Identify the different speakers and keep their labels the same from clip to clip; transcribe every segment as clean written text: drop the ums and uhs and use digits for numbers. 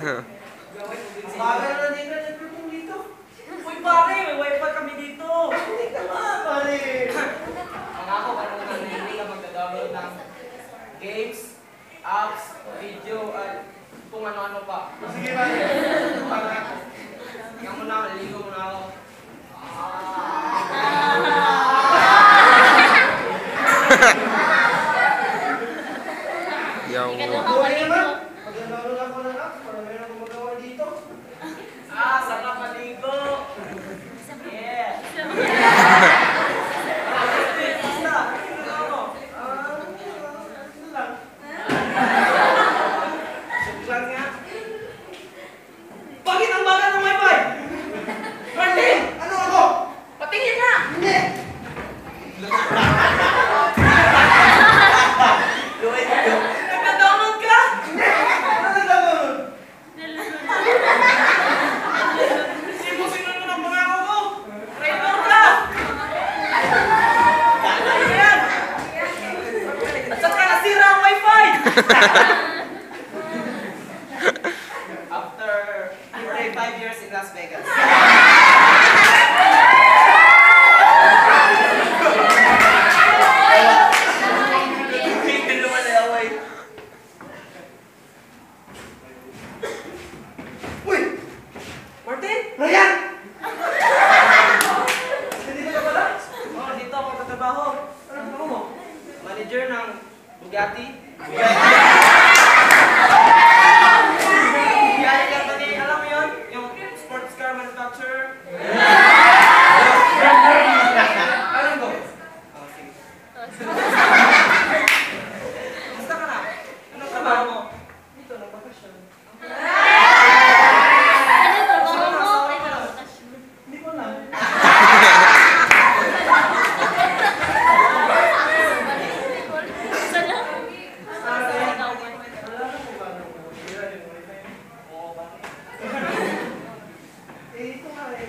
Speaker 1: Bagal na din na nagtutong dito.
Speaker 2: Uy pare, may wifi kami dito.
Speaker 1: Teka nga, pare.
Speaker 2: Ang ako, kanunang hindi ka magda-download ng games, apps, video, at kung ano-ano pa.
Speaker 1: Sige, pare.
Speaker 2: Tingnan mo na, naliligo muna ako.
Speaker 3: Yaw.
Speaker 1: Buhay naman. Magdadalo lang ako ng apps para meron akong magawa dito.
Speaker 2: Sarap maligo. Yeah. Suklan nga. Bakit ang bagal ng wifi? Martin!
Speaker 1: Ano ako?
Speaker 2: Patingin na!
Speaker 1: Hindi.
Speaker 2: Nagka-download ka?
Speaker 1: Ano nagdadalo?
Speaker 2: Hindi mo sinunod ang pangako ko! Traitor ka! Ayan! At saka nasira ang wifi! After 5 years in Las Vegas.
Speaker 1: Uy!
Speaker 2: Martin?
Speaker 1: Ryan! Nandito ka pala?
Speaker 2: Oh, dito ako nagtatrabaho.
Speaker 1: Ano ang mo?
Speaker 2: Manager ng Bugatti. Bugatti company, alam mo yun? Yung sports car manufacturer. Alam ko. Oh, sige. Basta ka na. Anong trabaho mo?
Speaker 1: Dito, nagpapasyon. Hindi ko lang. Wala na kung paano ko. Sira yung wifi.
Speaker 2: Oo, bakit?
Speaker 1: Ito nga eh.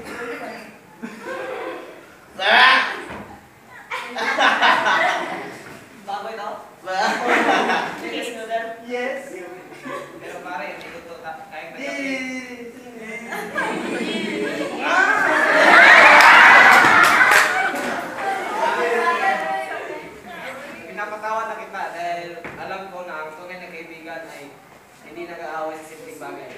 Speaker 2: Baboy daw? Chicken noodle?
Speaker 1: Yes.
Speaker 2: Pero pare, hindi ko ito kayang
Speaker 1: Di.
Speaker 2: Pinapatawa na kita dahil alam ko na ang tunay na kaibigan ay hindi nag-aaway sa simpleng bagay.